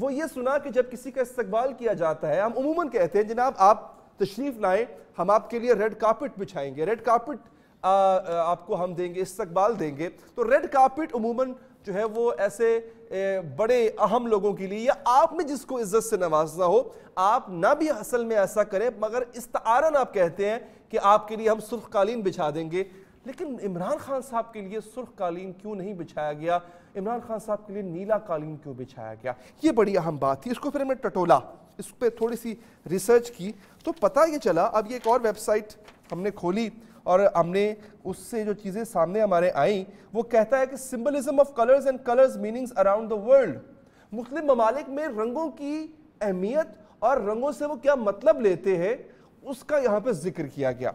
وہ یہ سنا کہ جب کسی کا استقبال کیا جاتا ہے ہم عموماً کہتے ہیں جناب آپ تشریف لائیں, ہم آپ کے لیے ریڈ کارپٹ بچھائیں گے, ریڈ کارپٹ آپ کو ہم دیں گے, استقبال دیں گے. تو ریڈ کارپٹ عموماً جو ہے وہ ایسے بڑے اہم لوگوں کے لیے, یا آپ نے جس کو عزت سے نوازنا ہو, آپ نہ بھی اصل میں ایسا کریں مگر استعارن آپ کہتے ہیں کہ آپ کے لیے ہم سرخ قالین بچھا دیں گے. لیکن عمران خان صاحب کے لیے سرخ قالین کیوں نہیں بچھایا گیا, عمران خان صاحب کے لیے نیلا قالین کیوں بچھایا گیا؟ یہ بڑی اہم بات تھی. اس کو پھر ہم نے ٹٹولا, اس پہ تھوڑی سی ریسرچ کی تو پتہ یہ چلا. اب یہ ایک اور ویب سائٹ ہم نے کھولی اور ہم نے اس سے جو چیزیں سامنے ہمارے آئیں, وہ کہتا ہے کہ symbolism of colours and colours meanings around the world. مختلف ممالک میں رنگوں کی اہمیت اور رنگوں سے وہ کیا مطلب لیتے ہیں اس کا یہاں پہ ذکر کیا گیا.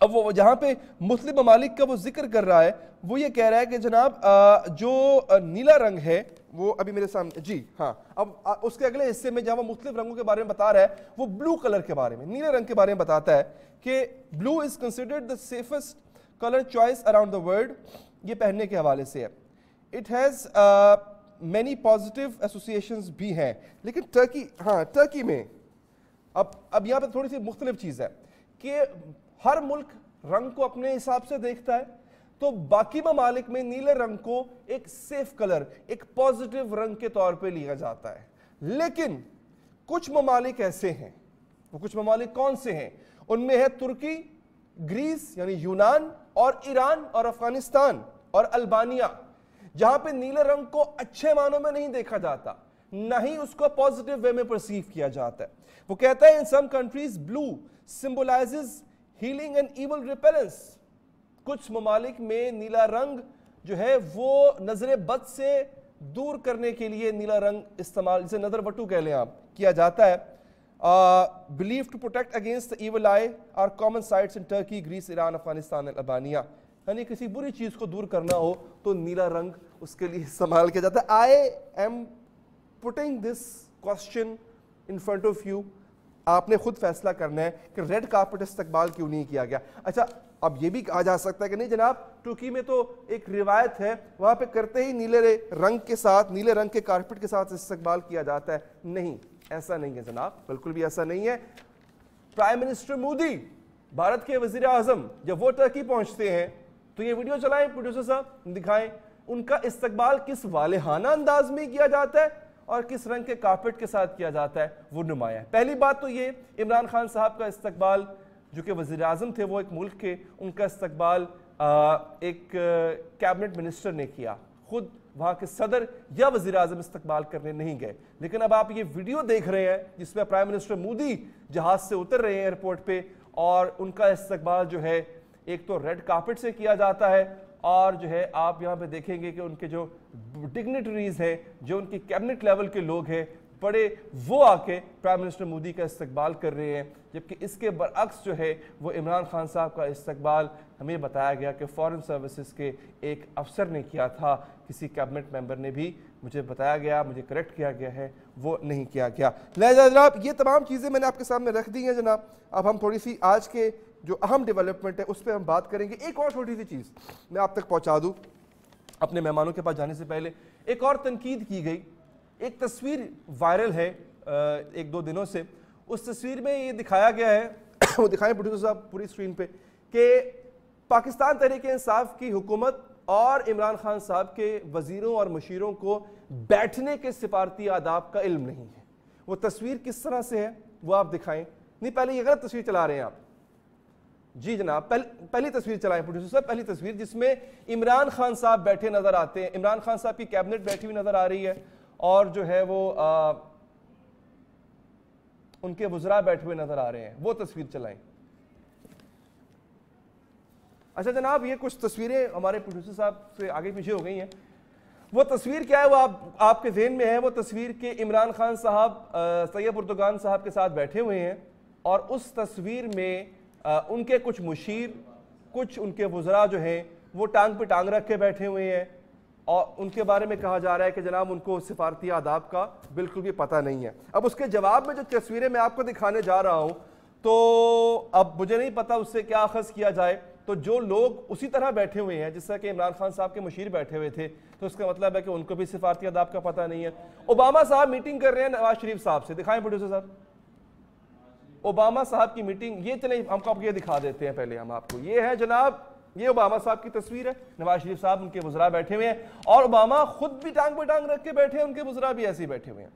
اب وہ جہاں پہ مختلف ممالک کا وہ ذکر کر رہا ہے وہ یہ کہہ رہا ہے کہ جناب جو نیلا رنگ ہے وہ ابھی میرے سامنے, جی ہاں, اب اس کے اگلے حصے میں جہاں وہ مختلف رنگوں کے بارے میں بتا رہا ہے وہ بلو کلر کے بارے میں, نیلے رنگ کے بارے میں بتاتا ہے کہ blue is considered the safest colour choice around the world. یہ پہننے کے حوالے سے ہے. It has many positive associations بھی ہیں. لیکن ٹرکی, ہاں ٹرکی میں اب یہاں پہ تھوڑی سی مختلف چیز ہے کہ ہر ملک رنگ کو اپنے حساب سے دیکھتا ہے. تو باقی ممالک میں نیلے رنگ کو ایک سیف کلر, ایک پازیٹیو رنگ کے طور پہ لیا جاتا ہے. لیکن کچھ ممالک ایسے ہیں, وہ کچھ ممالک کون سے ہیں؟ ان میں ہے ترکی, گریس یعنی یونان, اور ایران اور افغانستان اور البانیہ, جہاں پہ نیلے رنگ کو اچھے معنوں میں نہیں دیکھا جاتا, نہ ہی اس کو پازیٹیو وے میں پرسیو کیا جاتا ہے. وہ کہتا ہے in some countries blue symbolizes healing and evil repellence. کچھ ممالک میں نیلا رنگ جو ہے وہ نظر بد سے دور کرنے کے لیے نیلا رنگ استعمال, جسے نظر وٹو کہہ لیں آپ, کیا جاتا ہے. believed to protect against the evil eye are common sights in Turkey, Greece, Iran, Afghanistan and Albania. یعنی کسی بری چیز کو دور کرنا ہو تو نیلا رنگ اس کے لیے استعمال کیا جاتا ہے. I am putting this question in front of you. آپ نے خود فیصلہ کرنا ہے کہ ریڈ کارپٹ استقبال کیوں نہیں کیا گیا. اچھا اب یہ بھی کہا جا سکتا ہے کہ نہیں جناب ترکی میں تو ایک روایت ہے وہاں پہ کرتے ہی نیلے رنگ کے ساتھ, نیلے رنگ کے کارپٹ کے ساتھ استقبال کیا جاتا ہے. نہیں, ایسا نہیں ہے جناب, بالکل بھی ایسا نہیں ہے. پرائم منسٹر مودی, بھارت کے وزیر اعظم, جب وہ ٹرکی پہنچتے ہیں تو یہ ویڈیو چلائیں پروڈیوسر صاحب, دکھائیں ان کا استقبال کس والہانہ انداز میں کیا جاتا ہے اور کس رنگ کے کارپٹ کے ساتھ کیا جاتا ہے, وہ نمایاں ہے. پہلی بات تو یہ عمران خان صاحب کا استقبال جو کہ وزیر اعظم تھے وہ ایک ملک کے, ان کا استقبال ایک کیبنٹ منسٹر نے کیا, خود وہاں کے صدر یا وزیر اعظم استقبال کرنے نہیں گئے. لیکن اب آپ یہ ویڈیو دیکھ رہے ہیں جس میں پرائم منسٹر مودی جہاز سے اتر رہے ہیں ایئرپورٹ پہ, اور ان کا استقبال جو ہے ایک تو ریڈ کارپٹ سے کیا جاتا ہے, اور جو ہے آپ یہاں پہ دیکھیں گے کہ ان کے جو ڈگنیٹریز ہیں, جو ان کی کیبنٹ لیول کے لوگ ہیں بڑے, وہ آ کے پرائم منسٹر مودی کا استقبال کر رہے ہیں. جبکہ اس کے برعکس جو ہے وہ عمران خان صاحب کا استقبال ہمیں بتایا گیا کہ فارن سروسز کے ایک افسر نے کیا تھا, کسی کیبنٹ ممبر نے بھی, مجھے بتایا گیا, مجھے کریکٹ کیا گیا ہے, وہ نہیں کیا گیا. لہذا جناب یہ تمام چیزیں میں نے آپ کے سامنے رکھ دی ہیں جناب. اب ہم تھوڑی سی آج کے جو اہم ڈیولپمنٹ ہے اس پہ ہم بات کریں گے. ایک اور چھوٹی سی چیز میں آپ تک پہنچا دوں اپنے مہمانوں کے پاس جانے سے پہلے. ایک اور تنقید کی گئی, ایک تصویر وائرل ہے ایک دو دنوں سے. اس تصویر میں یہ دکھایا گیا ہے, وہ دکھائیں پروڈیوسر صاحب پوری اسکرین پہ, کہ پاکستان تحریک انصاف کی حکومت اور عمران خان صاحب کے وزیروں اور مشیروں کو بیٹھنے کے سفارتی آداب کا علم نہیں ہے. وہ تصویر کس طرح سے ہے وہ آپ دکھائیں. نہیں پہلے یہ غلط تصویر چلا رہے ہیں آپ. جی جناب پہلی تصویر چلائیں پروڈیوسر صاحب, پہلی تصویر جس میں عمران خان صاحب بیٹھے نظر آتے ہیں, عمران خان صاحب کی کیبنٹ بیٹھی ہوئی نظر آ رہی ہے, اور جو ہے وہ ان کے وزراء بیٹھے ہوئے نظر آ رہے ہیں. وہ تصویر چلائیں. اچھا جناب یہ کچھ تصویریں ہمارے پروڈیوسر صاحب سے آگے پیچھے ہو گئی ہیں. وہ تصویر کیا ہے وہ آپ کے ذہن میں ہے. وہ تصویر کہ عمران خان صاحب طیب اردگان صاحب کے ساتھ بیٹھے ہوئے ہیں, اور اس تصویر میں ان کے کچھ مشیر, کچھ ان کے وزراء جو ہیں وہ ٹانگ پہ ٹانگ رکھ کے بیٹھے ہوئے ہیں, اور ان کے بارے میں کہا جا رہا ہے کہ جناب ان کو سفارتی آداب کا بالکل بھی پتہ نہیں ہے. اب اس کے جواب میں جو تصویریں میں آپ کو دکھانے جا رہا ہوں تو اب مجھے نہیں پتا اس سے کیا اخذ کیا جائے. تو جو لوگ اسی طرح بیٹھے ہوئے ہیں جس طرح کہ عمران خان صاحب کے مشیر بیٹھے ہوئے تھے تو اس کا مطلب ہے کہ ان کو بھی سفارتی آداب کا پتہ نہیں ہے. اوباما صاحب میٹنگ کر رہے ہیں نواز شریف صاحب سے, دکھائیں پروڈیوسر صاحب اوباما صاحب کی میٹنگ. یہ چلیں ہم کو یہ دکھا دیتے ہیں پہلے ہم آپ کو. یہ ہے جناب, یہ اوباما صاحب کی تصویر ہے, نواز شریف صاحب ان کے وزراء بیٹھے ہوئے ہیں اور اوباما خود بھی ٹانگ پہ ٹانگ رکھ کے بیٹھے ہیں, ان کے وزراء بھی ایسے ہی بیٹھے ہوئے ہیں.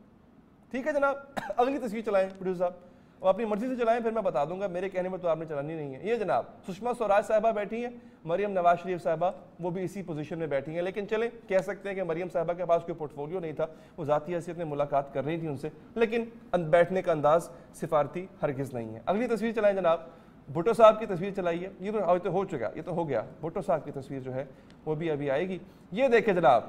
ٹھیک ہے جناب, اگلی تصویر چلائیں پروڈیوسر صاحب, اور اپنی مرضی سے چلائیں, پھر میں بتا دوں گا, میرے کہنے میں تو آپ نے چلانی نہیں ہے. یہ جناب سشما سوراج صاحبہ بیٹھی ہیں, مریم نواز شریف صاحبہ وہ بھی اسی پوزیشن میں بیٹھی ہیں. لیکن چلیں کہہ سکتے ہیں کہ مریم صاحبہ کے پاس کوئی پورٹ فولیو نہیں تھا, وہ ذاتی حیثیت میں ملاقات کر رہی تھی ان سے, لیکن بیٹھنے کا انداز سفارتی ہرگز نہیں ہے. اگلی تصویر چلائیں جناب, بھٹو صاحب کی تصویر چلائیے. یہ تو ہو چکا, یہ تو ہو گیا. بھٹو صاحب کی تصویر جو ہے وہ بھی ابھی آئے گی. یہ دیکھیں جناب,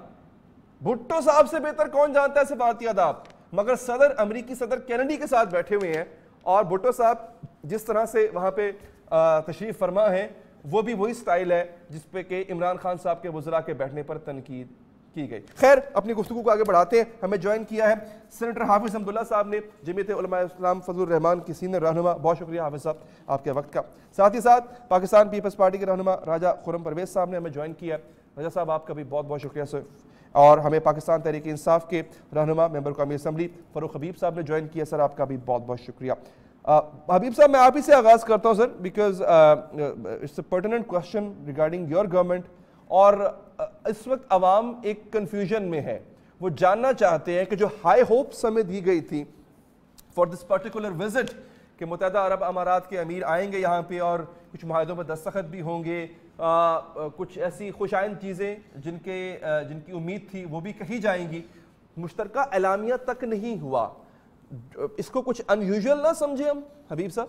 بھٹو صاحب سے بہتر کون جانتا ہے سفارتی آداب, مگر صدر امریکی صدر کینیڈی کے ساتھ بیٹھے ہوئے ہیں, اور بھٹو صاحب جس طرح سے وہاں پہ تشریف فرما ہیں وہ بھی وہی سٹائل ہے جس پہ کہ عمران خان صاحب کے وزراء کے بیٹھنے پر تنقید کی گئی. خیر اپنی گفتگو کو آگے بڑھاتے ہیں. ہمیں جوائن کیا ہے سینیٹر حافظ حمداللہ صاحب نے, جمعیت علماء اسلام فضل الرحمان کی سینئر رہنما. بہت شکریہ حافظ صاحب آپ کے وقت کا. ساتھ ہی ساتھ پاکستان پیپلز پارٹی کے رہنما راجہ خرم پرویز صاحب نے ہمیں جوائن کیا. راجہ صاحب آپ کا بھی بہت بہت شکریہ سر. اور ہمیں پاکستان تحریک انصاف کے رہنما ممبر قومی اسمبلی فاروق حبیب صاحب نے جوائن کیا. سر آپ کا بھی بہت بہت شکریہ. حبیب صاحب میں آپ ہی سے آغاز کرتا ہوں sir, because it's a pertinent question regarding your government. اور اس وقت عوام ایک کنفیوژن میں ہے, وہ جاننا چاہتے ہیں کہ جو ہائی ہوپس ہمیں دی گئی تھی فار دس پرٹیکولر وزٹ کہ متحدہ عرب امارات کے امیر آئیں گے یہاں پہ اور کچھ معاہدوں پر دستخط بھی ہوں گے, کچھ ایسی خوش آئند چیزیں جن کی امید تھی وہ بھی کہی جائیں گی, مشترکہ اعلامیہ تک نہیں ہوا. اس کو کچھ انیوژل نہ سمجھے ہم حبیب صاحب؟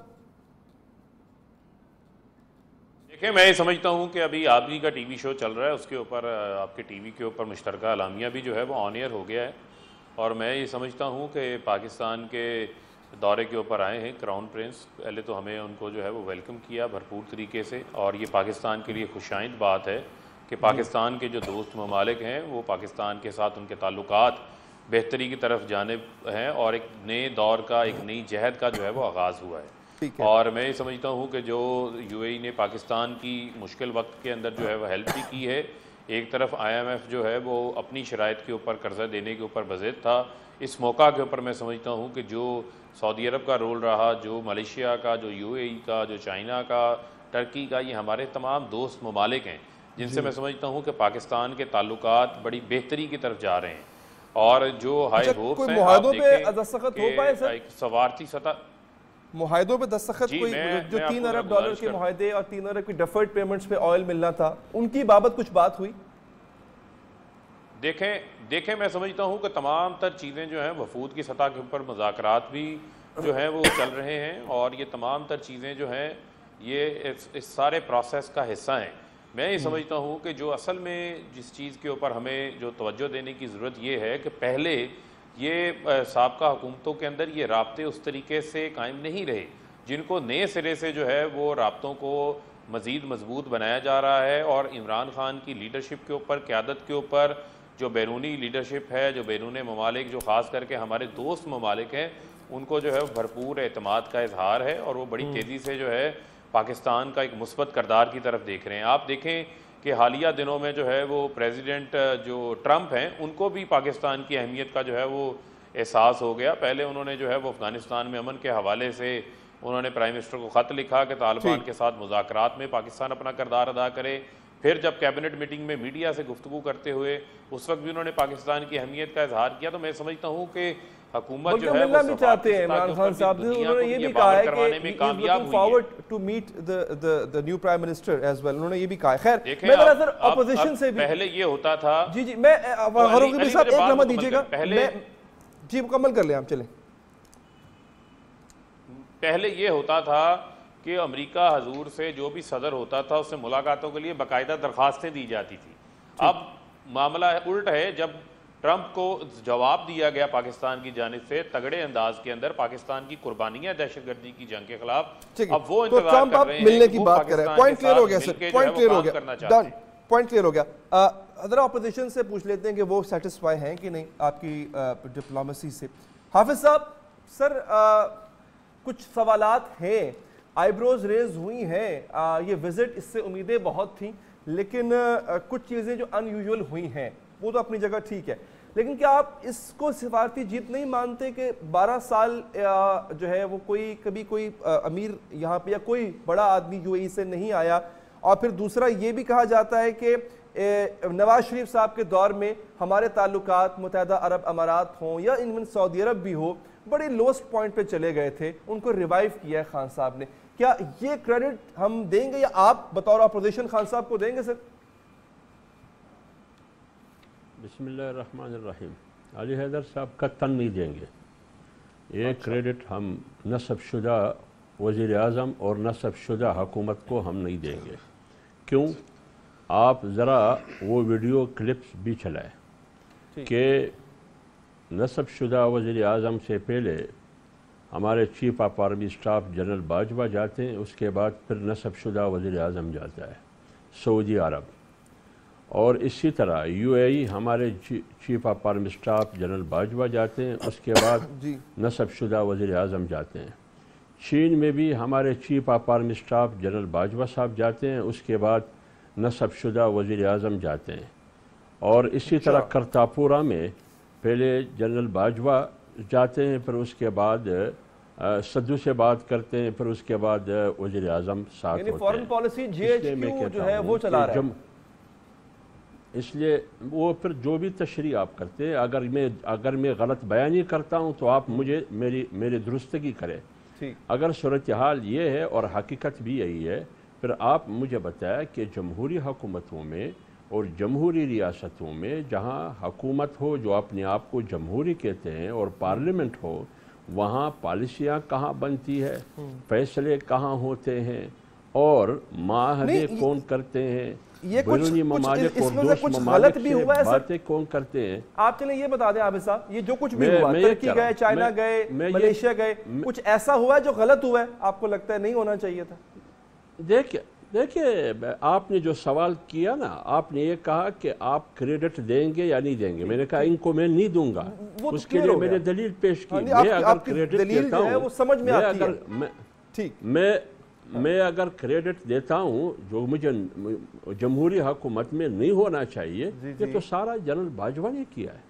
دیکھیں میں یہ سمجھتا ہوں کہ ابھی آپ ہی کا ٹی وی شو چل رہا ہے, اس کے اوپر آپ کے ٹی وی کے اوپر مشترکہ اعلامیہ بھی جو ہے وہ آن ایئر ہو گیا ہے, اور میں یہ سمجھتا ہوں کہ پاکستان کے دورے کے اوپر آئے ہیں کراؤن پرنس. پہلے تو ہمیں ان کو جو ہے وہ ویلکم کیا بھرپور طریقے سے, اور یہ پاکستان کے لیے خوش آئند بات ہے کہ پاکستان کے جو دوست ممالک ہیں وہ پاکستان کے ساتھ ان کے تعلقات بہتری کی طرف جانب ہیں, اور ایک نئے دور کا, ایک نئی جہد کا جو ہے وہ آغاز ہوا ہے. اور میں یہ سمجھتا ہوں کہ جو یو اے ای نے پاکستان کی مشکل وقت کے اندر جو ہے وہ ہیلپ بھی کی ہے. ایک طرف آئی ایم ایف جو ہے وہ اپنی شرائط کے اوپر قرضہ دینے کے اوپر بضد تھا. اس موقع کے اوپر میں سمجھتا ہوں کہ جو سعودی عرب کا رول رہا, جو ملیشیا کا, جو یو اے ای کا, جو چائنا کا, ٹرکی کا, یہ ہمارے تمام دوست ممالک ہیں جن سے میں سمجھتا ہوں کہ پاکستان کے تعلقات بڑی بہتری کی طرف جا رہے ہیں. اور جو ہائی ہوپس ہیں آپ دیکھیں کہ ایک سفارتی سطح معاہدوں پہ دستخط کوئی جو $3 ارب کے معاہدے اور $3 ارب کی ڈیفرڈ پیمنٹس پہ آئل ملنا تھا, ان کی بابت کچھ بات ہوئی؟ دیکھیں میں سمجھتا ہوں کہ تمام تر چیزیں جو ہیں وفود کی سطح کے اوپر مذاکرات بھی جو ہیں وہ چل رہے ہیں, اور یہ تمام تر چیزیں جو ہیں یہ اس سارے پروسیس کا حصہ ہیں. میں یہ سمجھتا ہوں کہ جو اصل میں جس چیز کے اوپر ہمیں جو توجہ دینے کی ضرورت یہ ہے کہ پہلے یہ سابقہ حکومتوں کے اندر یہ رابطے اس طریقے سے قائم نہیں رہے جن کو نئے سرے سے جو ہے وہ رابطوں کو مزید مضبوط بنایا جا رہا ہے. اور عمران خان کی لیڈرشپ کے اوپر, قیادت کے اوپر, جو بیرونی لیڈرشپ ہے, جو بیرون ممالک, جو خاص کر کے ہمارے دوست ممالک ہیں, ان کو جو ہے بھرپور اعتماد کا اظہار ہے, اور وہ بڑی تیزی سے جو ہے پاکستان کا ایک مثبت کردار کی طرف دیکھ رہے ہیں. آپ دیکھیں کہ حالیہ دنوں میں جو ہے وہ پریزیڈنٹ جو ٹرمپ ہیں ان کو بھی پاکستان کی اہمیت کا جو ہے وہ احساس ہو گیا. پہلے انہوں نے جو ہے وہ افغانستان میں امن کے حوالے سے انہوں نے پرائم منسٹر کو خط لکھا کہ طالبان کے ساتھ مذاکرات میں پاکستان اپنا کردار ادا کرے. پھر جب کیبنٹ میٹنگ میں میڈیا سے گفتگو کرتے ہوئے اس وقت بھی انہوں نے پاکستان کی اہمیت کا اظہار کیا. تو میں سمجھتا ہوں کہ حکومت جو ہے وہ بھی چاہتے ہیں عمران خان صاحب نے, انہوں نے یہ بھی کہا ہے کہ looking forward to meet the new prime minister as well, انہوں نے یہ بھی کہا ہے. خیر میں نظر اپوزیشن سے بھی پہلے یہ ہوتا تھا, جی میں فاروق صاحب ایک لمحہ دیجیے گا, جی مکمل کر لیں آپ, چلیں. پہلے یہ ہوتا تھا کہ امریکہ حضور سے جو بھی صدر ہوتا تھا اس سے ملاقاتوں کے لیے باقاعدہ درخواستیں دی جاتی تھی. اب معاملہ الٹ ہے, جب ٹرمپ کو جواب دیا گیا پاکستان کی جانب سے تگڑے انداز کے اندر پاکستان کی قربانیاں دہشت گردی کی جنگ کے خلاف, اب وہ انتظار کر رہے ہیں کہ وہ پاکستان کے ساتھ مل کے جو ہے وہ کام کرنا چاہتے ہیں. پوائنٹ کلیئر ہو گیا. ادھر اپوزیشن سے پوچھ لیتے ہیں کہ وہ سیٹسفائی ہیں کہ نہیں آپ کی ڈپلومیسی سے. حافظ صاحب, سر کچھ سوالات ہیں آئی بروز ریز ہوئی ہیں. یہ وزٹ اس سے امیدیں بہت تھیں لیکن کچھ چیزیں جو ان یوزول ہوئی ہیں وہ تو اپنی جگہ ٹھیک ہے, لیکن کیا آپ اس کو سفارتی جیت نہیں مانتے کہ 12 سال جو ہے وہ کبھی کوئی امیر یہاں پہ یا کوئی بڑا آدمی یو اے ای سے نہیں آیا؟ اور پھر دوسرا یہ بھی کہا جاتا ہے کہ نواز شریف صاحب کے دور میں ہمارے تعلقات متحدہ عرب امارات ہوں یا ایون سعودی عرب بھی ہو بڑے لوسٹ پوائنٹ پہ چلے گئے تھے, ان کو ریوائیو کیا ہے خان صاحب نے. کیا یہ کریڈٹ ہم دیں گے یا آپ بطور اپوزیشن خان صاحب کو دیں گے سر؟ بسم اللہ الرحمن الرحیم. علی حیدر صاحب کا تن نہیں دیں گے. یہ کریڈٹ ہم نصب شدہ وزیر اعظم اور نصب شدہ حکومت کو ہم نہیں دیں گے. کیوں؟ آپ ذرا وہ ویڈیو کلپس بھی چلائیں کہ نصب شدہ وزیر اعظم سے پہلے ہمارے chief of army staff general Bajwa جاتے ہیں, اس کے بعد پھر نصب شدہ وزیر اعظم جاتا ہے سعودی عرب, اور اسی طرح یو اے ای ہمارے chief of army staff general Bajwa جاتے ہیں, اس کے بعد نصب شدہ وزیر اعظم جاتے ہیں. چین میں بھی ہمارے chief of army staff general Bajwa صاحب جاتے ہیں, اس کے بعد نصب شدہ وزیر اعظم جاتے ہیں. اور اسی طرح کرتاپورہ میں پہلے جنرل باجوہ جاتے ہیں, پھر اس کے بعد صدو سے بات کرتے ہیں, پھر اس کے بعد وزیر اعظم ساتھ ہوتے ہیں. Foreign policy G H Q جو ہے وہ چلا رہا ہے. اس لیے وہ پھر جو بھی تشریح آپ کرتے ہیں, اگر میں غلط بیانی کرتا ہوں تو آپ مجھے میری درستگی کریں. اگر صورتحال یہ ہے اور حقیقت بھی یہی ہے, پھر آپ مجھے بتایا کہ جمہوری حکومتوں میں اور جمہوری ریاستوں میں جہاں حکومت ہو جو اپنے آپ کو جمہوری کہتے ہیں اور پارلیمنٹ ہو, وہاں پالیسیاں کہاں بنتی ہے, فیصلے کہاں ہوتے ہیں, اور معاہدے کون کرتے ہیں, بیرونی ممالک اور دوسرے ممالک سے باتیں کون کرتے ہیں. آپ چلیں یہ بتا دیں عابد صاحب, یہ جو کچھ بھی ہوا, ترکی گئے, چائنا گئے, ملیشیا گئے, کچھ ایسا ہوا ہے جو غلط ہوا ہے آپ کو لگتا ہے نہیں ہونا چاہیے تھا؟ دیکھیے آپ نے جو سوال کیا نا, آپ نے یہ کہا کہ آپ کریڈٹ دیں گے یا نہیں دیں گے. میں نے کہا ان کو میں نہیں دوں گا, اس کے لیے میں نے دلیل پیش کی. میں اگر کریڈٹ دیتا ہوں, میں اگر کریڈٹ دیتا ہوں جو مجھے جمہوری حکومت میں نہیں ہونا چاہیے, یہ تو سارا جنرل باجوہ نے کیا ہے.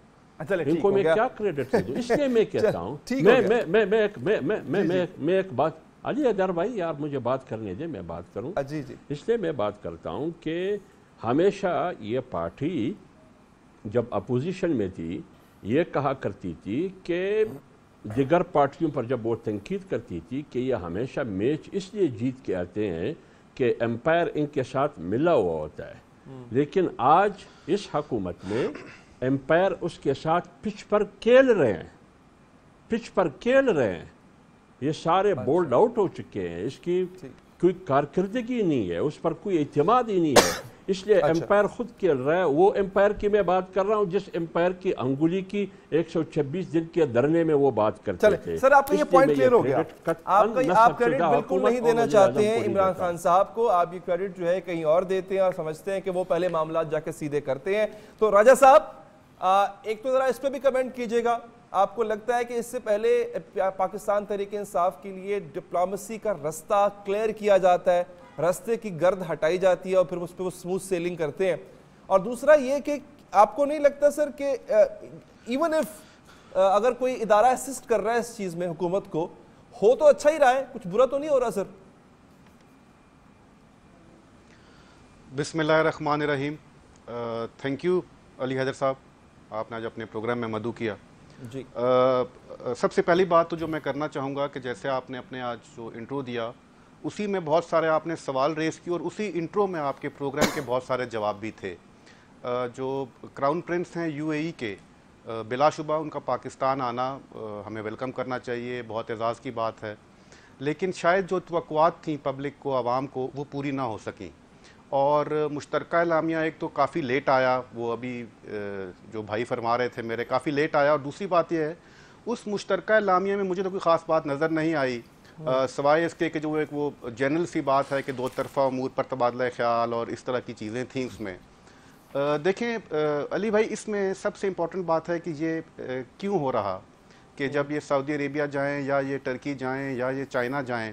ان کو میں کیا کریڈٹ دوں؟ اس لیے میں کہتا ہوں, میں ایک بات, علی حیدر بھائی یار مجھے بات کرنے دیں, میں بات کروں. اس لیے میں بات کرتا ہوں کہ ہمیشہ یہ پارٹی جب اپوزیشن میں تھی یہ کہا کرتی تھی کہ دیگر پارٹیوں پر جب وہ تنقید کرتی تھی کہ یہ ہمیشہ میچ اس لیے جیت کے آتے ہیں کہ امپائر ان کے ساتھ ملا ہوا ہوتا ہے. لیکن آج اس حکومت میں امپائر اس کے ساتھ پچ پر کھیل رہے ہیں, یہ سارے بولڈ آؤٹ ہو چکے ہیں, اس کی کوئی کارکردگی نہیں ہے, اس پر کوئی اعتماد ہی نہیں ہے. اس لیے امپائر خود کھیل رہا ہے. وہ امپائر کی میں بات کر رہا ہوں جس امپائر کی انگلی کی 126 دن کے دھرنے میں وہ بات کرتے تھے. سر آپ کا یہ پوائنٹ کلیئر ہو گیا, آپ کریڈٹ بالکل نہیں دینا چاہتے ہیں عمران خان صاحب کو, آپ یہ کریڈٹ جو ہے کہیں اور دیتے ہیں اور سمجھتے ہیں کہ وہ پہلے معاملات جا کے سیدھے کرتے ہیں. تو راجہ صاحب ایک تو ذرا اس پہ بھی کمنٹ کیجئے گا, آپ کو لگتا ہے کہ اس سے پہلے پاکستان تحریک انصاف کے لیے ڈپلومیسی کا رستہ کلیئر کیا جاتا ہے, رستے کی گرد ہٹائی جاتی ہے اور پھر اس پہ وہ سموتھ سیلنگ کرتے ہیں؟ اور دوسرا یہ کہ آپ کو نہیں لگتا سر کہ ایون اف اگر کوئی ادارہ اسسٹ کر رہا ہے اس چیز میں حکومت کو, ہو تو اچھا ہی رہا ہے, کچھ برا تو نہیں ہو رہا سر؟ بسم اللہ الرحمن الرحیم. تھینک یو علی حیدر صاحب, آپ نے آج اپنے پروگرام میں مدعو کیا. جی سب سے پہلی بات تو جو میں کرنا چاہوں گا کہ جیسے آپ نے اپنے آج جو انٹرو دیا اسی میں بہت سارے آپ نے سوال ریز کی اور اسی انٹرو میں آپ کے پروگرام کے بہت سارے جواب بھی تھے. جو کراؤن پرنس ہیں یو اے ای کے, بلا شبہ ان کا پاکستان آنا ہمیں ویلکم کرنا چاہیے, بہت اعزاز کی بات ہے. لیکن شاید جو توقعات تھیں پبلک کو, عوام کو, وہ پوری نہ ہو سکیں. اور مشترکہ اعلامیہ ایک تو کافی لیٹ آیا, وہ ابھی جو بھائی فرما رہے تھے میرے, کافی لیٹ آیا. اور دوسری بات یہ ہے اس مشترکہ اعلامیہ میں مجھے تو کوئی خاص بات نظر نہیں آئی سوائے اس کے کہ جو ایک وہ جنرل سی بات ہے کہ دو طرفہ امور پر تبادلہ خیال اور اس طرح کی چیزیں تھیں اس میں. دیکھیں علی بھائی, اس میں سب سے امپورٹنٹ بات ہے کہ یہ کیوں ہو رہا کہ جب یہ سعودی عربیہ جائیں یا یہ ٹرکی جائیں یا یہ چائنا جائیں,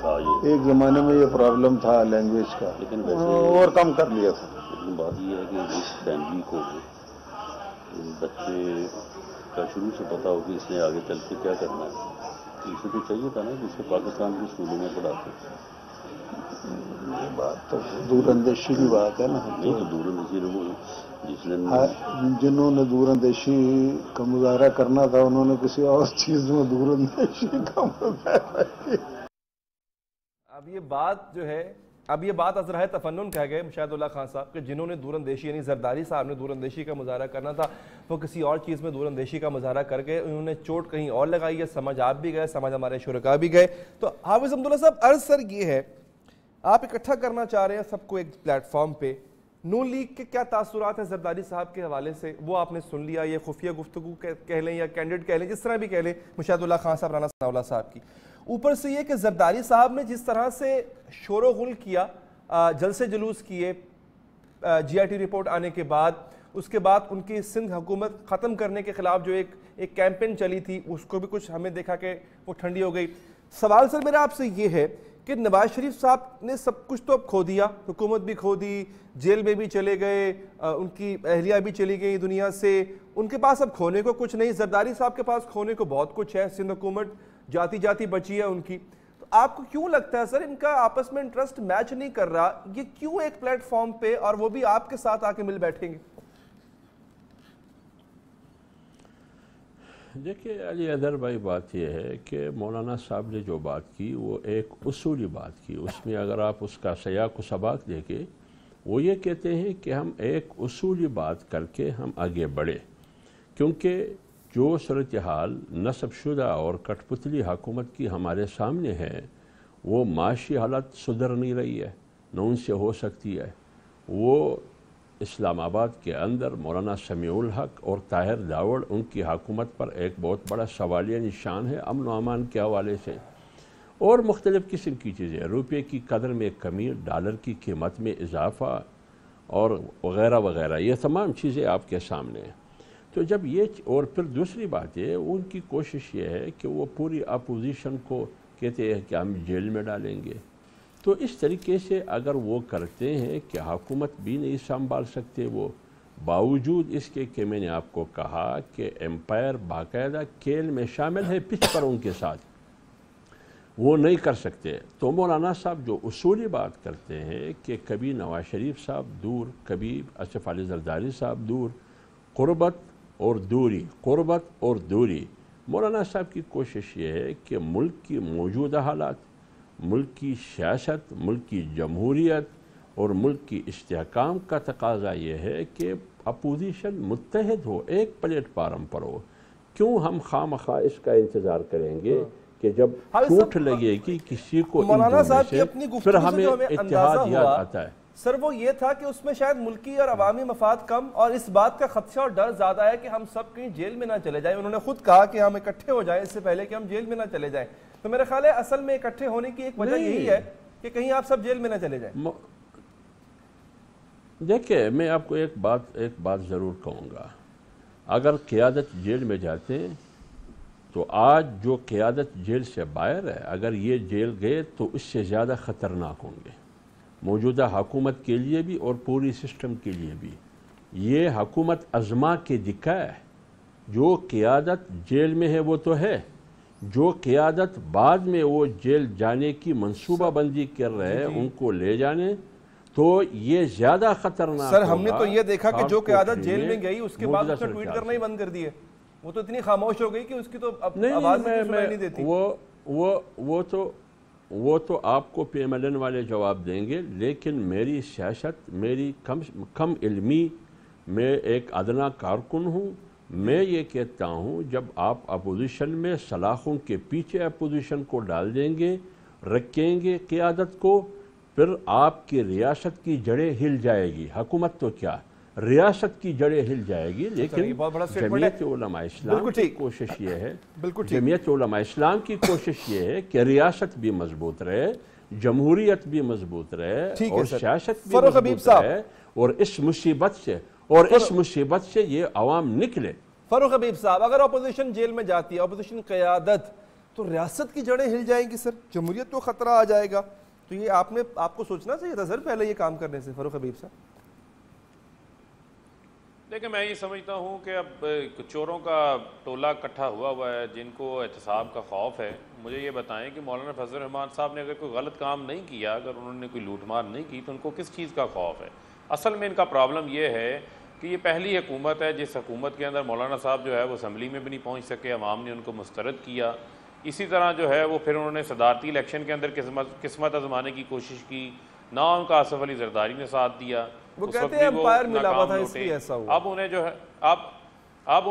تھا یہ ایک زمانے میں یہ پرابلم تھا لینگویج کا، لیکن ویسے اوور کم کر لیا تھا. لیکن بات یہ ہے کہ اس فیملی کو بچے کا شروع سے پتا ہو کہ اس نے آگے چل کے کیا کرنا ہے. اسے تو چاہیے تھا نا کہ اسے پاکستان کے اسکولوں میں پڑھاتے. یہ بات تو دور اندیشی کی بات ہے نا. نہیں تو دور اندیشی وہ جس نے جنہوں نے دور اندیشی کا مظاہرہ کرنا تھا انہوں نے کسی اور چیز میں دور اندیشی کا مظاہرہ کیا. اب یہ بات ازرہ تفنن کہہ گئے مشاہد اللہ خان صاحب کہ جنہوں نے دور اندیشی یعنی زرداری صاحب نے دور اندیشی کا مظاہرہ کرنا تھا وہ کسی اور چیز میں دور اندیشی کا مظاہرہ کر گئے. انہوں نے چوٹ کہیں اور لگائی ہے. سمجھ آپ بھی گئے, سمجھ ہمارے شرکاء بھی گئے. تو حافظ حمداللہ صاحب عرض سر یہ ہے, آپ اکٹھا کرنا چاہ رہے ہیں سب کو ایک پلیٹ فارم پہ. نون لیگ کے کیا تاثرات ہیں زرداری صاحب کے حوالے سے, وہ آپ نے سن لیا. یہ خفیہ گفتگو کہہ لیں یا کینڈیڈ کہہ لیں, جس طرح بھی کہہ لیں مشاہد اللہ خان صاحب, رانا ثناء اللہ صاحب کی. اوپر سے یہ کہ زرداری صاحب نے جس طرح سے شور و غل کیا, جلسے جلوس کیے جی آئی ٹی رپورٹ آنے کے بعد, اس کے بعد ان کی سندھ حکومت ختم کرنے کے خلاف جو ایک کیمپین چلی تھی اس کو بھی کچھ ہمیں دیکھا کہ وہ ٹھنڈی ہو گئی. سوال سر میرا آپ سے یہ ہے کہ نواز شریف صاحب نے سب کچھ تو اب کھو دیا, حکومت بھی کھو دی, جیل میں بھی چلے گئے, ان کی اہلیہ بھی چلی گئی دنیا سے, ان کے پاس اب کھونے کو کچھ نہیں. زرداری صاحب کے پاس کھونے کو بہت کچھ ہے, سندھ حکومت جاتی جاتی بچی ہے ان کی. تو آپ کو کیوں لگتا ہے سر ان کا آپس میں انٹرسٹ میچ نہیں کر رہا, یہ کیوں ایک پلیٹ فارم پہ اور وہ بھی آپ کے ساتھ آ کے مل بیٹھیں گے؟ دیکھیے علی حیدر بھائی, بات یہ ہے کہ مولانا صاحب نے جو بات کی وہ ایک اصولی بات کی. اس میں اگر آپ اس کا سیاق و سباق دیکھیں, وہ یہ کہتے ہیں کہ ہم ایک اصولی بات کر کے ہم آگے بڑھے, کیونکہ جو صورتحال نصب شدہ اور کٹ پتلی حکومت کی ہمارے سامنے ہے وہ معاشی حالت سدھر نہیں رہی ہے, نہ ان سے ہو سکتی ہے. وہ اسلام آباد کے اندر مولانا سمیع الحق اور طاہر داوڑ, ان کی حکومت پر ایک بہت بڑا سوالیہ نشان ہے امن و امان کے حوالے سے, اور مختلف قسم کی چیزیں, روپے کی قدر میں کمی, ڈالر کی قیمت میں اضافہ اور وغیرہ وغیرہ, یہ تمام چیزیں آپ کے سامنے ہیں. تو جب یہ, اور پھر دوسری بات یہ ان کی کوشش یہ ہے کہ وہ پوری اپوزیشن کو کہتے ہیں کہ ہم جیل میں ڈالیں گے. تو اس طریقے سے اگر وہ کرتے ہیں کہ حکومت بھی نہیں سنبھال سکتے وہ, باوجود اس کے کہ میں نے آپ کو کہا کہ امپائر باقاعدہ کھیل میں شامل ہے پچ پر ان کے ساتھ, وہ نہیں کر سکتے. تو مولانا صاحب جو اصولی بات کرتے ہیں کہ کبھی نواز شریف صاحب دور, کبھی آصف علی زرداری صاحب دور, قربت اور دوری, قربت اور دوری. مولانا صاحب کی کوشش یہ ہے کہ ملک کی موجودہ حالات, ملک کی سیاست, ملک کی جمہوریت اور ملک کی استحکام کا تقاضا یہ ہے کہ اپوزیشن متحد ہو, ایک پلیٹ فارم پر ہو. کیوں ہم خواہ اس کا انتظار کریں گے کہ جب چوٹ لگے گی کسی کو ان دونوں سے, پھر ہمیں اتحاد یاد آتا ہے. سر وہ یہ تھا کہ اس میں شاید ملکی اور عوامی مفاد کم اور اس بات کا خدشہ اور ڈر زیادہ ہے کہ ہم سب کہیں جیل میں نہ چلے جائیں. انہوں نے خود کہا کہ ہم اکٹھے ہو جائیں اس سے پہلے کہ ہم جیل میں نہ چلے جائیں. تو میرا خیال ہے اصل میں اکٹھے ہونے کی ایک وجہ یہی ہے کہ کہیں آپ سب جیل میں نہ چلے جائیں. دیکھیں میں آپ کو ایک بات ضرور کہوں گا, اگر قیادت جیل میں جاتے ہیں تو آج جو قیادت جیل سے باہر ہے, اگر یہ جیل گئے تو اس سے زیادہ خطرناک ہوں گے موجودہ حکومت کے لیے بھی اور پوری سسٹم کے لیے بھی. یہ حکومت ازما کے دکھا ہے, جو قیادت جیل میں ہے وہ تو ہے, جو قیادت بعد میں وہ جیل جانے کی منصوبہ بندی کر رہے ہیں ان کو لے جانے, تو یہ زیادہ خطرناک. سر ہم نے تو یہ دیکھا کہ جو قیادت جیل میں گئی اس کے بعد اس نے ٹویٹ کرنا ہی بند کر دیے. وہ تو اتنی خاموش ہو گئی کہ اس کی تو آواز نہیں دیتی. وہ تو آپ کو پی ایم ایل این والے جواب دیں گے, لیکن میری سیاست, میری کم علمی, میں ایک ادنا کارکن ہوں. میں یہ کہتا ہوں جب آپ اپوزیشن میں سلاخوں کے پیچھے اپوزیشن کو ڈال دیں گے, رکھیں گے قیادت کو, پھر آپ کی ریاست کی جڑیں ہل جائے گی. حکومت تو کیا, ریاست کی جڑیں ہل جائے گی. لیکن جمعیت علماء اسلام کی کوشش یہ ہے, جمعیت علماء اسلام کی کوشش یہ ہے کہ ریاست بھی مضبوط رہے, جمہوریت بھی مضبوط رہے اور سیاست بھی مضبوط رہے, اور اس مصیبت سے یہ عوام نکلے. فاروق حبیب صاحب, اگر اپوزیشن جیل میں جاتی ہے, اپوزیشن قیادت تو ریاست کی جڑیں ہل جائیں گی سر, جمہوریت کو خطرہ آ جائے گا. تو یہ آپ کو سوچنا چاہیے تھا سر پہلے یہ کام کرنے سے, فاروق حبیب صاحب. دیکھیں میں یہ سمجھتا ہوں کہ اب چوروں کا ٹولہ اکٹھا ہوا ہے جن کو احتساب کا خوف ہے. مجھے یہ بتائیں کہ مولانا فضل الرحمان صاحب نے اگر کوئی غلط کام نہیں کیا, اگر انہوں نے کوئی لوٹ مار نہیں کی, تو ان کو کس چیز کا خوف ہے؟ اصل میں ان کا پرابلم یہ ہے کہ یہ پہلی حکومت ہے جس حکومت کے اندر مولانا صاحب جو ہے وہ اسمبلی میں بھی نہیں پہنچ سکے, عوام نے ان کو مسترد کیا. اسی طرح جو ہے وہ پھر انہوں نے صدارتی الیکشن کے اندر قسمت آزمانے کی کوشش کی, نہ ان کا آصف علی زرداری نے ساتھ دیا, وہ کہتے ہیں امپائر ملا ہوا تھا اس لیے ایسا ہوا. اب انہیں جو ہے اب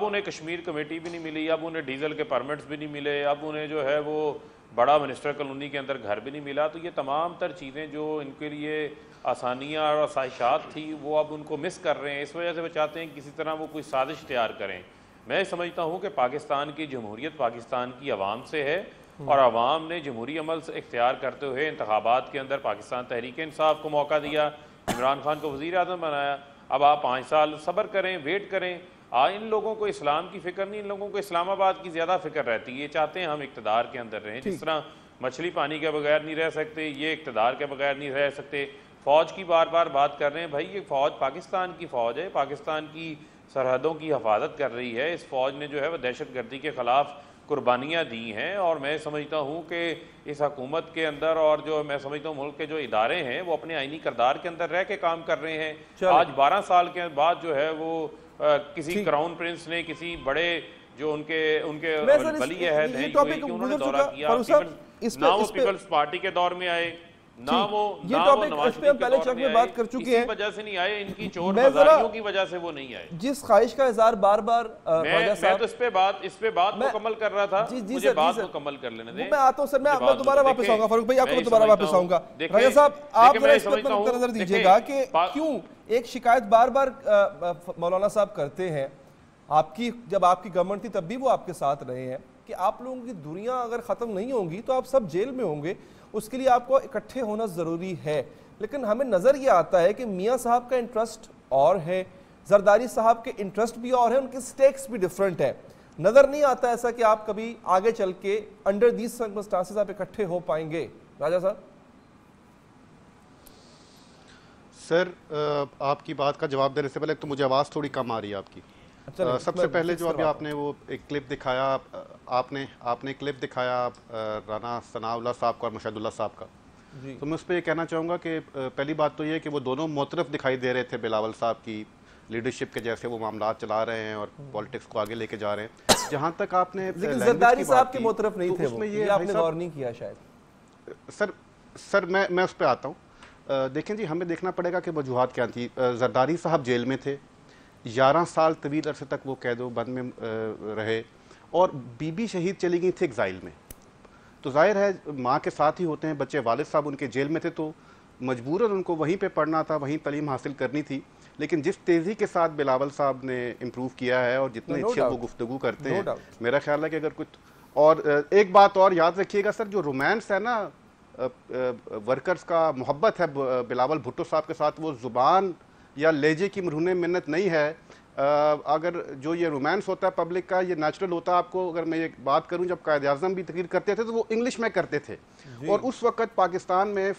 انہیں کشمیر کمیٹی بھی نہیں ملی, اب انہیں ڈیزل کے پرمٹس بھی نہیں ملے, اب انہیں جو ہے وہ بڑا منسٹر کالونی کے اندر گھر بھی نہیں ملا. تو یہ تمام تر چیزیں جو ان کے لیے آسانیاں اور آسائشات تھی وہ اب ان کو مس کر رہے ہیں. اس وجہ سے وہ چاہتے ہیں کہ کسی طرح وہ کوئی سازش تیار کریں. میں سمجھتا ہوں کہ پاکستان کی جمہوریت پاکستان کی عوام سے ہے, اور عوام نے جمہوری عمل سے اختیار کرتے ہوئے انتخابات کے اندر پاکستان تحریک انصاف کو موقع دیا, عمران خان کو وزیر اعظم بنایا. اب آپ 5 سال صبر کریں, ویٹ کریں. ان لوگوں کو اسلام کی فکر نہیں, ان لوگوں کو اسلام آباد کی زیادہ فکر رہتی ہے. یہ چاہتے ہیں ہم اقتدار کے اندر رہیں. جس طرح مچھلی پانی کے بغیر نہیں رہ سکتے, یہ اقتدار کے بغیر نہیں رہ سکتے. فوج کی بار بار بات کر رہے ہیں, بھائی یہ فوج پاکستان کی فوج ہے, پاکستان کی سرحدوں کی حفاظت کر رہی ہے. اس فوج نے جو ہے وہ دہشت گردی کے خلاف قربانیاں دی ہیں, اور میں سمجھتا ہوں کہ اس حکومت کے اندر اور جو میں سمجھتا ہوں ملک کے جو ادارے ہیں وہ اپنے آئینی کردار کے اندر رہ کے کام کر رہے ہیں. آج 12 سال کے بعد جو ہے وہ کسی کراؤن پرنس نے, کسی بڑے جو ان کے ولی عہد ہیں انہوں نے دورہ کیا, نہ وہ پیپلز پارٹی کے دور میں آئے, نہ وہ نواز شریف کے دور میں آئے, اسی وجہ سے نہیں آئے, ان کی چور بازاریوں کی وجہ سے وہ نہیں آئے. جس خواہش کا اظہار بار بار میں تو اس پہ بات مکمل کر رہا تھا, مجھے بات مکمل کر لینے دیں. میں آتا ہوں سر, میں دوبارہ واپس آؤں گا فاروق بھائی, آپ کو دوبارہ واپس آؤں گا. راجہ صاحب آپ ذرا اس پر نقطہ نظر دیجیے گا کہ کیوں ایک شکایت بار بار مولانا صاحب کرتے ہیں, جب آپ کی گورنمنٹ تھی تب بھی وہ آپ کے ساتھ رہے ہیں, کہ آپ لوگوں کی دنیا اگر ختم نہیں ہوں گی تو آپ سب جیل میں ہوں گے, اس کے لیے آپ کو اکٹھے ہونا ضروری ہے. لیکن ہمیں نظر یہ آتا ہے کہ میاں صاحب کا انٹرسٹ اور ہے, زرداری صاحب کے انٹرسٹ بھی اور ہیں, ان کے سٹیکس بھی ڈیفرنٹ ہے. نظر نہیں آتا ایسا کہ آپ کبھی آگے چل کے انڈر دیز سرکمسٹانسز آپ اکٹھے ہو پائیں گے. راجہ صاحب. سر آپ کی بات کا جواب دینے سے پہلے تو مجھے آواز تھوڑی کم آ رہی ہے آپ کی. سب سے پہلے جو ابھی آپ نے وہ ایک کلپ دکھایا, آپ نے کلپ دکھایا رانا ثناء اللہ صاحب کا اور مشہد اللہ صاحب کا, تو میں اس پہ یہ کہنا چاہوں گا کہ پہلی بات تو یہ کہ وہ دونوں معترف دکھائی دے رہے تھے بلاول صاحب کی لیڈرشپ کے, جیسے وہ معاملات چلا رہے ہیں اور پالیٹکس کو آگے لے کے جا رہے ہیں. جہاں تک آپ نے زرداری صاحب کے معترف نہیں تھے, وہ یہ آپ نے غور نہیں کیا شاید. سر میں اس پہ آتا ہوں. دیکھیں جی, ہمیں دیکھنا پڑے گا کہ وجوہات کیا تھی. زرداری صاحب جیل میں تھے, 11 سال طویل عرصے تک وہ قید و بند میں رہے, اور بی بی شہید چلی گئی تھی ایگزائل میں. تو ظاہر ہے ماں کے ساتھ ہی ہوتے ہیں بچے. والد صاحب ان کے جیل میں تھے تو مجبوراً ان کو وہیں پہ پڑھنا تھا, وہیں تعلیم حاصل کرنی تھی. لیکن جس تیزی کے ساتھ بلاول صاحب نے امپروو کیا ہے اور جتنے اچھے وہ گفتگو کرتے ہیں, میرا خیال ہے کہ اگر کچھ اور ایک بات اور یاد رکھیے گا سر, جو رومانس ہے نا ورکرز کا, محبت ہے بلاول بھٹو صاحب کے ساتھ, وہ زبان یا لہجے کی مرہون منت نہیں ہے. اگر جو یہ رومانس ہوتا ہے پبلک کا, یہ نیچرل ہوتا ہے. آپ کو اگر میں یہ بات کروں, جب قائد اعظم بھی تقریر کرتے تھے تو وہ انگلش میں کرتے تھے, اور اس وقت پاکستان میں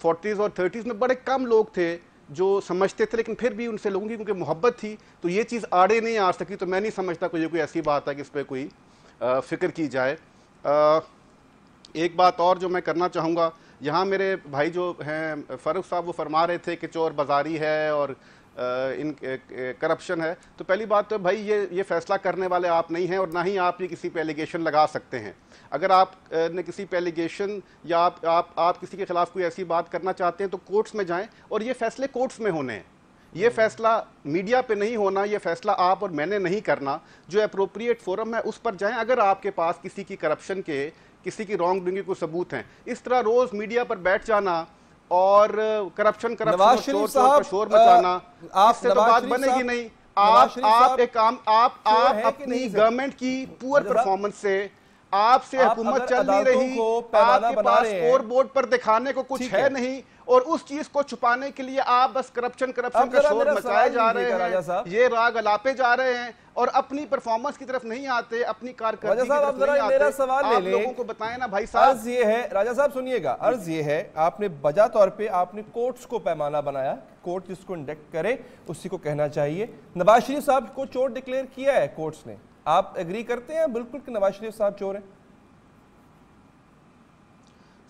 40s اور 30s میں بڑے کم لوگ تھے جو سمجھتے تھے, لیکن پھر بھی ان سے لوگوں کی کیونکہ محبت تھی تو یہ چیز آڑے نہیں آ سکی. تو میں نہیں سمجھتا کہ یہ کوئی ایسی بات ہے کہ اس پہ کوئی فکر کی جائے. ایک بات اور جو میں کرنا چاہوں گا, یہاں میرے بھائی جو ہیں فاروق صاحب, وہ فرما رہے تھے کہ چور بازاری ہے اور ان کرپشن ہے. تو پہلی بات تو بھائی یہ فیصلہ کرنے والے آپ نہیں ہیں, اور نہ ہی آپ یہ کسی پہ ایلیگیشن لگا سکتے ہیں. اگر آپ نے کسی پہ ایلیگیشن یا آپ کسی کے خلاف کوئی ایسی بات کرنا چاہتے ہیں تو کورٹس میں جائیں, اور یہ فیصلے کورٹس میں ہونے ہیں. یہ فیصلہ میڈیا پہ نہیں ہونا, یہ فیصلہ آپ اور میں نے نہیں کرنا. جو اپروپریٹ فورم ہے اس پر جائیں اگر آپ کے پاس کسی کی کرپشن کے, کسی کی رانگ ڈوئنگ کو ثبوت ہیں. اس طرح روز میڈیا پر بیٹھ جانا اور کرپشن شور مچانا, اس سے تو بات بنے گی نہیں. آپ ایک کام, آپ اپنی گورنمنٹ کی پور پرفارمنس سے آپ سے حکومت چل نہیں رہی، آپ کے پاس اسکور بورڈ پر دکھانے کو کچھ ہے نہیں، اور اس چیز کو چھپانے کے لیے آپ بس کرپشن کا شور مچائے جا رہے ہیں، یہ راگ الاپے جا رہے ہیں، اور اپنی پرفارمنس کی طرف نہیں آتے، اپنی کارکردگی کی طرف نہیں آتے۔ آپ لوگوں کو بتائیں نا بھائی صاحب۔ عرض یہ ہے، راجہ صاحب سنیے گا، عرض یہ ہے آپ نے بجا طور پہ آپ نے کورٹس کو پیمانہ بنایا، کورٹ جس کو انڈکٹ کرے اسی کو کہنا چاہیے۔ نواز شریف صاحب کو چور ڈکلیئر کیا ہے کورٹس نے، آپ ایگری کرتے ہیں بالکل کہ نواز شریف صاحب چور ہیں؟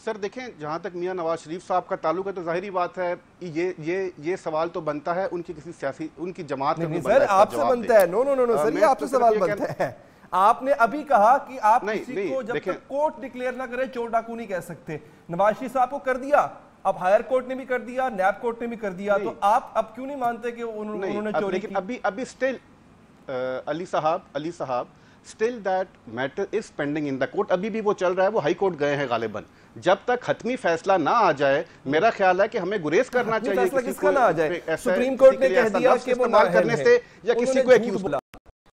سر دیکھیں، جہاں تک میاں نواز شریف صاحب کا تعلق ہے تو ظاہری بات ہے یہ سوال تو بنتا ہے ان کی کسی سیاسی، ان کی جماعت کا نہیں سر آپ سے بنتا ہے، نو سر یہ آپ سے سوال بنتا ہے۔ آپ نے ابھی کہا کہ آپ کسی کو جب تک کورٹ ڈکلیئر نہ کرے چور ڈاکو نہیں کہہ سکتے، نواز شریف صاحب کو کر دیا، اب ہائر کورٹ نے بھی کر دیا، نیب کورٹ نے بھی کر دیا، تو آپ اب کیوں نہیں مانتے کہ انہوں نے چوری کی؟ ابھی سٹل علی صاحب still that matter is pending in the court، ابھی بھی وہ چل رہا ہے، وہ ہائی کورٹ گئے ہیں غالباً۔ جب تک حتمی فیصلہ نہ آ جائے میرا خیال ہے کہ ہمیں گریز کرنا چاہیے کسی کو سپریم کورٹ نے کہہ دیا کہ وہ استعمال کرنے سے یا کسی کو ایکیوز بلا،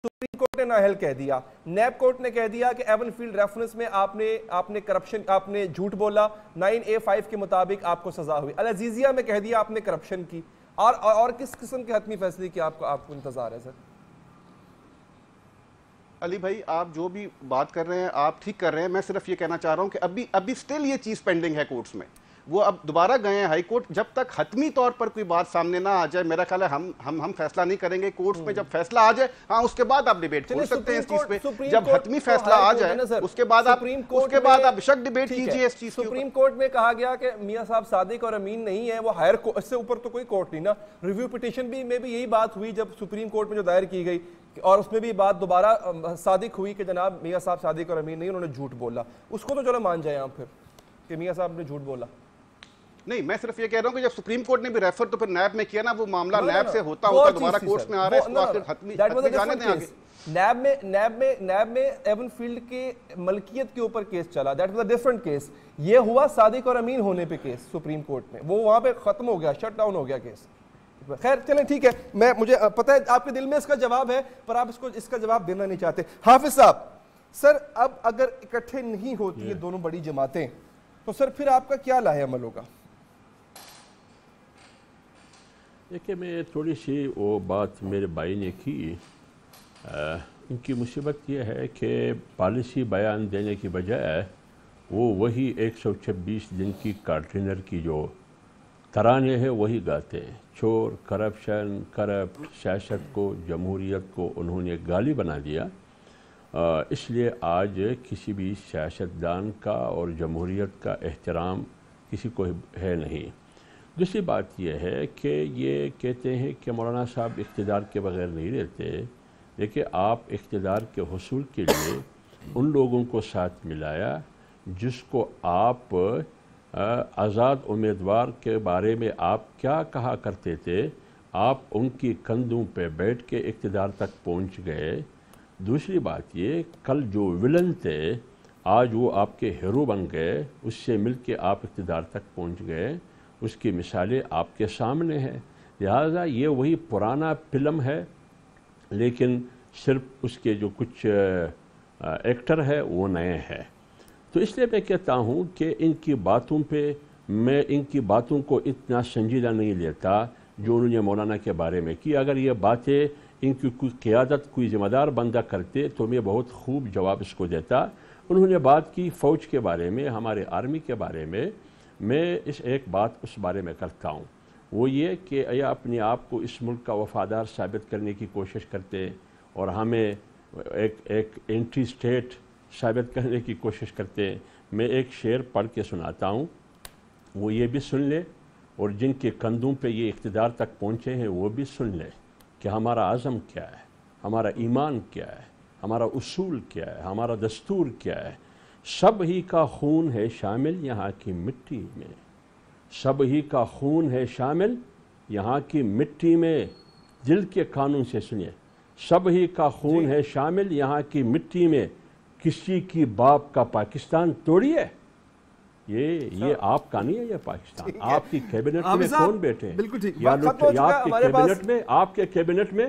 سپریم کورٹ نے نااہل کہہ دیا، نیب کورٹ نے کہہ دیا کہ ایون فیلڈ ریفرنس میں آپ نے کرپشن، آپ نے جھوٹ بولا، 9A5 کے مطابق آپ کو سزا ہوئی، العزیزیہ میں کہہ دیا آپ نے کرپشن کی، اور کس قسم کے حتمی فیصلے کی آپ کو انتظار ہے سر؟ علی بھائی آپ جو بھی بات کر رہے ہیں آپ ٹھیک کر رہے ہیں، میں صرف یہ کہنا چاہ رہا ہوں کہ ابھی سٹل یہ چیز پینڈنگ ہے کورٹس میں، وہ اب دوبارہ گئے ہیں ہائی کورٹ، جب تک حتمی طور پر کوئی بات سامنے نہ آ جائے میرا خیال ہے ہم فیصلہ نہیں کریں گے کورٹس میں۔ جب فیصلہ آ جائے ہاں اس کے بعد آپ ڈیبیٹ کر سکتے ہیں اس چیز پہ، جب حتمی فیصلہ آ جائے اس کے بعد آپ شک ڈیبیٹ کیجئے اس چیز کے اوپر۔ سپریم کورٹ میں کہا گیا کہ میاں صاحب صادق اور امین نہیں ہے، وہ ہائر اس سے اوپر تو کوئی کورٹ نہیں نا، ریویو پٹیشن بھی میں بھی یہی بات ہوئی جب سپریم کورٹ میں جو دائر کی گئی، اور اس میں بھی بات دوبارہ صادق ہوئی کہ جناب میاں صاحب صادق اور امین نہیں، انہوں نے جھوٹ بولا، اس کو تو چلو مان جائیں آپ پھر کہ میاں صاحب نے جھوٹ بولا۔ نہیں میں صرف یہ کہہ رہا ہوں کہ جب سپریم کورٹ نے بھی ریفر تو پھر نیب میں کیا نا، وہ معاملہ نیب سے ہوتا دوبارہ کورٹس میں آ رہا ہے، اس کو آخر حتمی جانے دیں آگے۔ نیب میں ایون فیلڈ کے ملکیت کے اوپر کیس چلا، that was a different case, یہ ہوا صادق اور امین ہونے پہ کیس سپریم کورٹ میں، وہ وہاں پہ ختم ہو گیا، شٹ ڈاؤن ہو گیا کیس۔ خیر چلیں ٹھیک ہے، مجھے پتہ ہے آپ کے دل میں اس کا جواب ہے پر آپ اس کا جواب دینا نہیں چاہتے۔ حافظ صاحب سر اب اگر اکٹھے نہیں ہوتی یہ دونوں بڑی جماعتیں تو سر پھر آپ کا کیا لاہ عمل ہوگا؟ دیکھیں میں تھوڑی سی وہ بات میرے بھائی نے کی، ان کی مصیبت یہ ہے کہ پالیسی بیان دینے کی بجائے وہی 126 دن کی کارٹینر کی جو ترانے ہیں وہی گاتے ہیں، چور، کرپشن، کرپٹ، سیاست کو، جمہوریت کو انہوں نے گالی بنا دیا۔ اس لیے آج کسی بھی سیاستدان کا اور جمہوریت کا احترام کسی کو ہے نہیں۔ دوسری بات یہ ہے کہ یہ کہتے ہیں کہ مولانا صاحب اقتدار کے بغیر نہیں رہتے، لیکن آپ اقتدار کے حصول کے لیے ان لوگوں کو ساتھ ملایا جس کو آپ آزاد امیدوار کے بارے میں آپ کیا کہا کرتے تھے، آپ ان کی کندھوں پہ بیٹھ کے اقتدار تک پہنچ گئے۔ دوسری بات یہ کل جو ولن تھے آج وہ آپ کے ہیرو بن گئے، اس سے مل کے آپ اقتدار تک پہنچ گئے، اس کی مثالیں آپ کے سامنے ہیں۔ لہٰذا یہ وہی پرانا فلم ہے لیکن صرف اس کے جو کچھ ایکٹر ہے وہ نئے ہیں۔ تو اس لیے میں کہتا ہوں کہ ان کی باتوں پہ میں ان کی باتوں کو اتنا سنجیدہ نہیں لیتا جو انہوں نے مولانا کے بارے میں کی۔ اگر یہ باتیں ان کی کوئی قیادت کوئی ذمہ دار بندہ کرتے تو میں بہت خوب جواب اس کو دیتا۔ انہوں نے بات کی فوج کے بارے میں، ہمارے آرمی کے بارے میں ایک بات اس بارے میں کرتا ہوں، وہ یہ کہ یہ اپنے آپ کو اس ملک کا وفادار ثابت کرنے کی کوشش کرتے اور ہمیں ایک اینٹی اسٹیٹ ثابت کرنے کی کوشش کرتے۔ میں ایک شعر پڑھ کے سناتا ہوں، وہ یہ بھی سن لے اور جن کے کندھوں پہ یہ اقتدار تک پہنچے ہیں وہ بھی سن لے کہ ہمارا عزم کیا ہے، ہمارا ایمان کیا ہے، ہمارا اصول کیا ہے، ہمارا دستور کیا ہے۔ سب ہی کا خون ہے شامل یہاں کی مٹی میں، سب ہی کا خون ہے شامل یہاں کی مٹی میں، دل کے قانون سے سنیے، سب ہی کا خون ہے شامل یہاں کی مٹی میں، کسی کی باپ کا پاکستان توڑیے۔ یہ آپ کا نہیں ہے، یہ پاکستان آپ کی کیبنٹ میں کون بیٹھے ہیں؟ بالکل ٹھیک، آپ کے کیبنٹ میں